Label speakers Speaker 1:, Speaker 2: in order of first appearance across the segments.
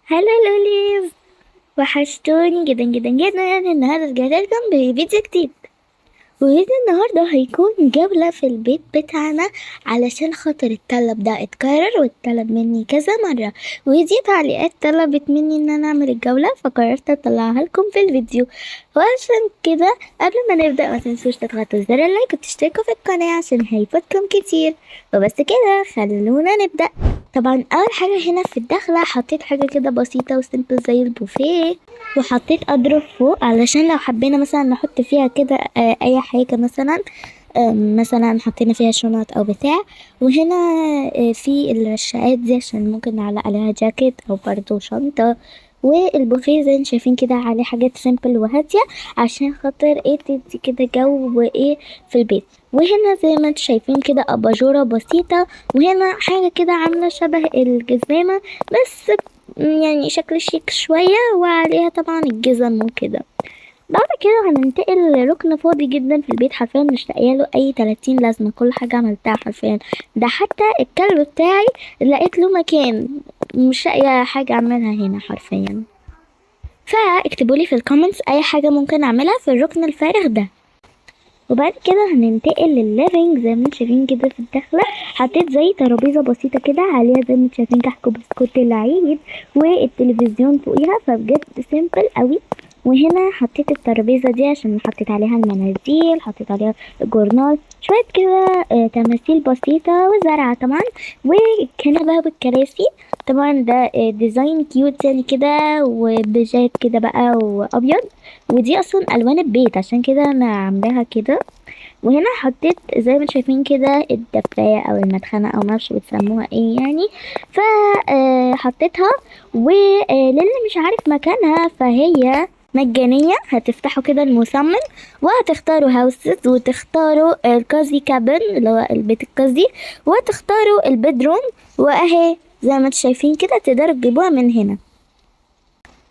Speaker 1: هلا لوليز، وحشتوني جدا جدا جدا. النهارده رجعت لكم بفيديو جديد، وفيديو النهارده هيكون جولة في البيت بتاعنا علشان خاطر الطلب ده اتكرر واتطلب مني كذا مرة، ودي تعليقات طلبت مني ان انا اعمل الجولة، فقررت اطلعها لكم في الفيديو. وعشان كده قبل ما نبدأ ما تنسوش تضغطوا زر اللايك وتشتركوا في القناة عشان هيفوتكم كتير. وبس كده خلونا نبدأ. طبعا اول حاجة هنا في الدخلة حطيت حاجة كده بسيطة وسيمبل زي البوفيه، وحطيت اضرب فوق علشان لو حبينا مثلا نحط فيها كده اي حاجة مثلا، مثلا حطينا فيها شنط او بتاع. وهنا في الرشاقات دي عشان ممكن نعلق عليها جاكيت او برضو شنطة. والبوفيه زي ما شايفين كده عليه حاجات سيمبل وهادية عشان خاطر ايه تدي كده جو وايه في البيت. وهنا زي ما انتم شايفين كده اباجورة بسيطة، وهنا حاجة كده عاملة شبه الجزامة بس يعني شكل شيك شوية، وعليها طبعا الجزم وكده. بعد كده هننتقل لركن فاضي جدا في البيت، حرفيا مش لاقيه له اي 30 لازمه، كل حاجه عملتها حرفيا. ده حتى الكلب بتاعي لقيت له مكان، مش لاقيه حاجه اعملها هنا حرفيا. فاكتبوا لي في الكومنتس اي حاجه ممكن اعملها في الركن الفارغ ده. وبعد كده هننتقل للليفينج. زي ما انتم شايفين كده في الدخلة حطيت زي ترابيزة بسيطة كده عليها زي ما انتم شايفين كحك وبسكوت العيد والتلفزيون فوقيها، فبجد سيمبل قوي. وهنا حطيت الترابيزة دي عشان حطيت عليها المناديل، حطيت عليها الجورنال، شوية كده تماثيل بسيطة وزرعة طبعا. والكنبة والكراسي طبعا ده ديزاين كيوت يعني كده، وبيجات كده بقى وابيض، ودي اصلا الوان البيت عشان كده انا عاملاها كده. وهنا حطيت زي ما انتم شايفين كده الدفاية او المدخنة او معرفش بتسموها ايه يعني. ف حطيتها. وللي مش عارف مكانها فهي مجانية، هتفتحوا كده المصمم وهتختاروا هاوسز وتختاروا الكوزي كابن اللي هو البيت الكوزي، وتختاروا البيدروم. واهي زي ما انتم شايفين كده تقدروا تجيبوها من هنا،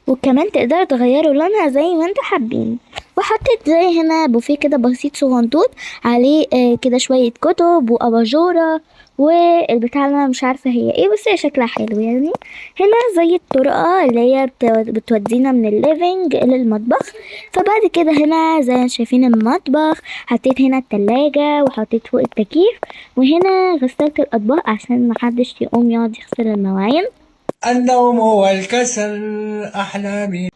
Speaker 1: وكمان تقدروا تغيروا لونها زي ما انتوا حابين. وحطيت زي هنا بوفيه كده بسيط صغنطوط عليه كده شوية كتب وأباجورة والبتاع اللي انا مش عارفة هي ايه، بس هي شكلها حلو يعني. هنا زي الطرقة اللي هي بتودينا من الليفينج للمطبخ. فبعد كده هنا زي ما شايفين المطبخ، حطيت هنا التلاجة وحطيت فوق التكييف. وهنا غسلت الأطباق عشان محدش يقوم يقعد يغسل المواعين.
Speaker 2: النوم والكسل أحلامي.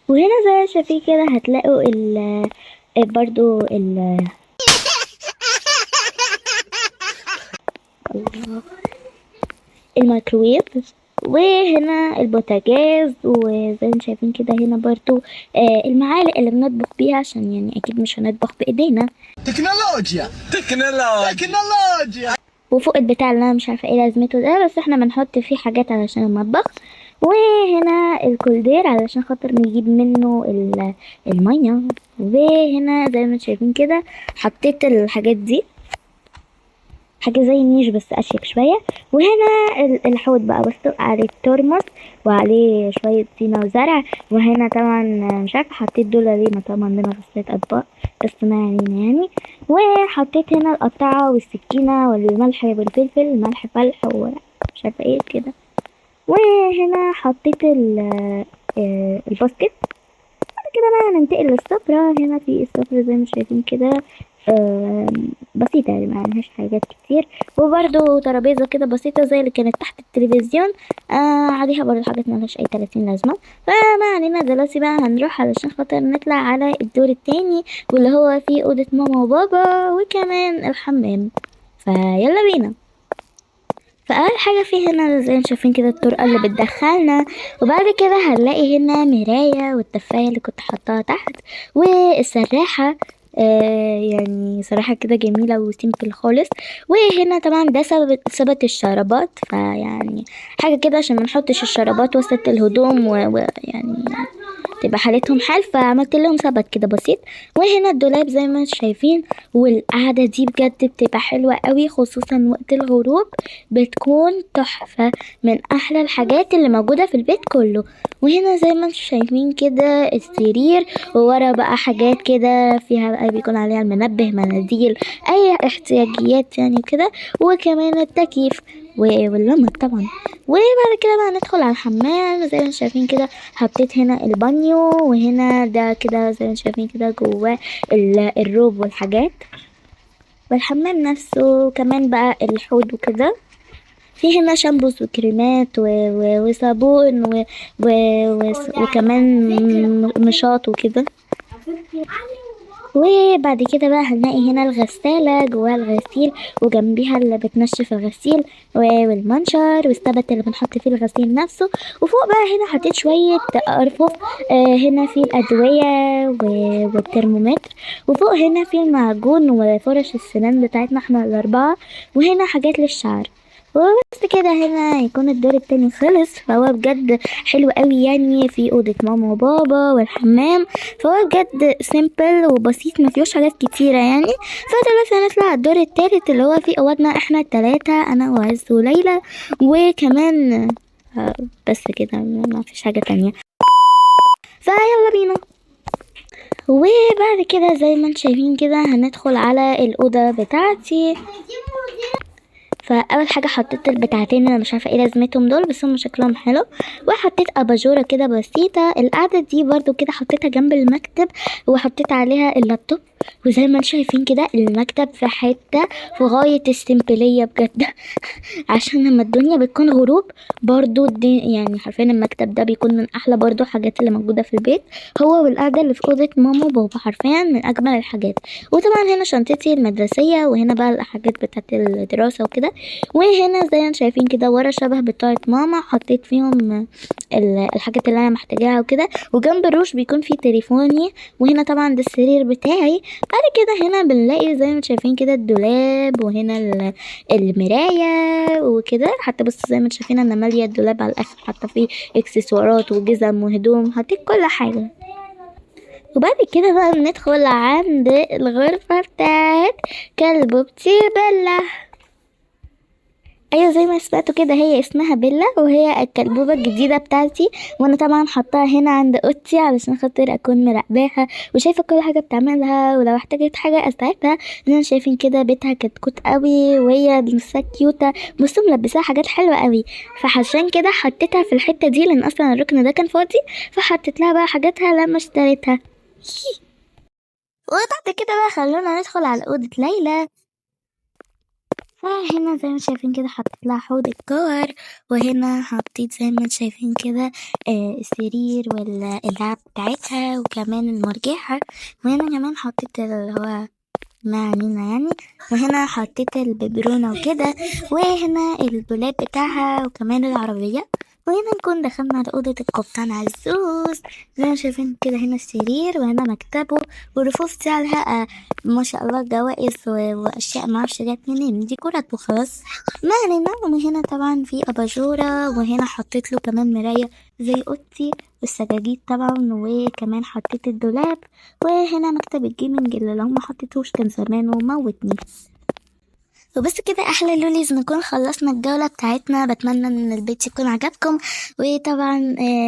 Speaker 1: وهنا زي ما شايفين كده هتلاقوا برضو الميكروويف. وهنا البوتاجاز، وزي ما شايفين كده هنا برضو المعالق اللي بنطبخ بيها عشان يعني اكيد مش هنطبخ بايدينا.
Speaker 2: تكنولوجيا تكنولوجيا تكنولوجيا.
Speaker 1: وفوق البتاع اللي انا مش عارفه ايه لازمته ده، بس احنا بنحط فيه حاجات علشان المطبخ. وهنا الكولدير علشان خاطر نجيب منه الميه. وهنا زي ما شايفين كده حطيت الحاجات دي، حاجة زي النيش بس أشيك شوية. وهنا الحوض بقى بسلق عليه الترمس وعليه شوية طينة وزرع. وهنا طبعا مش عارفة حطيت دول ليه، ما طبعا عندنا غسالة أطباق بس ما علينا يعني. وحطيت هنا القطعة والسكينة والملح والفلفل، ملح فلح ومش عارفة ايه كده. وهنا حطيت الباسكت. كده بقى ننتقل للسفرة. هنا في السفرة زي ما شايفين كده بسيطة يعني معلهاش حاجات كتير. وبرده ترابيزة كده بسيطة زي اللي كانت تحت التلفزيون، عليها برضو حاجات ملهاش أي 30 لازمة. فما علينا دلوقتي بقى هنروح علشان خاطر نطلع على الدور التاني، واللي هو فيه أوضة ماما وبابا وكمان الحمام. فيلا بينا. فأول حاجة في هنا زي ما شايفين كده الطرقة اللي بتدخلنا، وبعد كده هنلاقي هنا مراية والتفاية اللي كنت حطاها تحت والسراحة. يعني صراحة كده جميلة وسيمبل خالص. وهنا طبعا ده ثبت الشرابات، فيعني حاجة كده عشان منحطش الشرابات وسط الهدوم ويعني تبقى حالتهم حال، فعملت لهم ثبت كده بسيط. وهنا الدولاب زي ما انتم شايفين. والقعدة دي بجد بتبقى حلوة قوي خصوصا وقت الغروب، بتكون تحفة، من احلى الحاجات اللي موجودة في البيت كله. وهنا زي ما انتم شايفين كده السرير، وورا بقى حاجات كده فيها بقى بيكون عليها المنبه، مناديل، اي احتياجيات يعني كده، وكمان التكييف واللمبة طبعا. وبعد كده بقى ندخل على الحمام. زي ما انتم شايفين كده حطيت هنا البانيو، وهنا ده كده زي ما انتم شايفين كده جواه الروب والحاجات، والحمام نفسه كمان بقى الحوض وكده. في هنا شامبوز وكريمات وصابون وكمان مشاط وكده. وبعد كده بقى هنلاقي هنا الغسالة جواها الغسيل، وجنبيها اللي بتنشف الغسيل والمنشر والسبت اللي بنحط فيه الغسيل نفسه. وفوق بقى هنا حطيت شوية أرفف. هنا في الأدوية والترمومتر. وفوق هنا في المعجون وفرش السنان بتاعتنا احنا الأربعة. وهنا حاجات للشعر. وبس كده هنا يكون الدور التاني خلص. فهو بجد حلو قوي يعني، في أوضة ماما وبابا والحمام. فهو بجد سيمبل وبسيط، ما فيهوش حاجات كتيرة يعني. فدلوقتي هنطلع على الدور التالت اللي هو فيه اوضنا احنا التلاتة، انا وعز وليلى. وكمان بس كده ما فيش حاجة تانية. فيلا بينا. وبعد كده زي ما انتم شايفين كده هندخل على الأوضة بتاعتي. فاول حاجه حطيت البتاعتين انا مش عارفه ايه لازمتهم دول، بس هم شكلهم حلو. وحطيت اباجوره كده بسيطه. القعده دي برضو كده حطيتها جنب المكتب، وحطيت عليها اللابتوب. وزي ما انتم شايفين كده المكتب في حته في غايه السيمبليه بجد. عشان لما الدنيا بتكون غروب برضو يعني حرفيا المكتب ده بيكون من احلى برضو الحاجات اللي موجوده في البيت. هو والقعده اللي في اوضه ماما وبابا حرفيا من اجمل الحاجات. وطبعا هنا شنطتي المدرسيه، وهنا بقى الحاجات بتاعت الدراسه وكده. وهنا زي ما شايفين كده ورا شبه بتاعه ماما حطيت فيهم الحاجات اللي انا محتاجاها وكده. وجنب الروش بيكون في تليفوني. وهنا طبعا ده السرير بتاعي. بعد كده هنا بنلاقي زي ما شايفين كده الدولاب، وهنا المرايه وكده. حتى بصوا زي ما شايفين انا ماليه الدولاب على الاخر، حاطه فيه اكسسوارات وجزم وهدوم، حطيت كل حاجه. وبعد كده بقى ندخل عند الغرفه بتاعت كلبوبتي بيلا. ايوه زي ما سمعتوا كده هي اسمها بيلا، وهي الكلبوبه الجديده بتاعتي. وانا طبعا حطاها هنا عند اوضتي علشان خاطر اكون مراقباها وشايفه كل حاجه بتعملها، ولو احتاجت حاجه اساعدها. زي شايفين كده بيتها كتكوت قوي، وهي لسه كيوته. بصوا ملبساها حاجات حلوه قوي. فعشان كده حطيتها في الحته دي، لان اصلا الركن ده كان فاضي. فحطيت لها بقى حاجاتها لما اشتريتها. وبعد كده بقى خلونا ندخل على اوضه ليلى. فهنا زي ما شايفين كده حطيت لها حوض الكور. وهنا حطيت زي ما شايفين كده السرير واللعب بتاعتها، وكمان المرجحة. وهنا كمان حطيت اللي هو ما علينا يعني. وهنا حطيت الببرونة وكده. وهنا الدولاب بتاعها وكمان العربية. وهنا نكون دخلنا على أوضة القبطان عزوز. زي ما شايفين كده هنا السرير، وهنا مكتبه، والرفوف دي عليها ما شاء الله جوائز وأشياء معرفش جات منين، ديكورات وخلاص. ما علينا. ومن هنا طبعا في أباجورة، وهنا حطيت له كمان مراية زي أوضتي، والسجاجيد طبعا. وكمان حطيت الدولاب. وهنا مكتب الجيمنج اللي لو ما حطيتهوش كان زمان وموتني. وبس كده احلى لوليز نكون خلصنا الجولة بتاعتنا. بتمنى ان البيت يكون عجبكم. وطبعا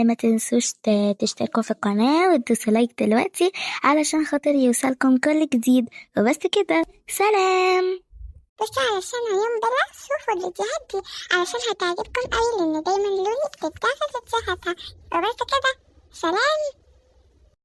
Speaker 1: ما تنسوش تشتركوا في القناة وتدوسوا لايك دلوقتي علشان خاطر يوصلكم كل جديد. وبس كده سلام.
Speaker 3: بس علشان يوم بلا شوفوا الفيديوهات دي علشان هتعجبكم قوي، لان دايما لولي بتتجهز وبس كده سلام.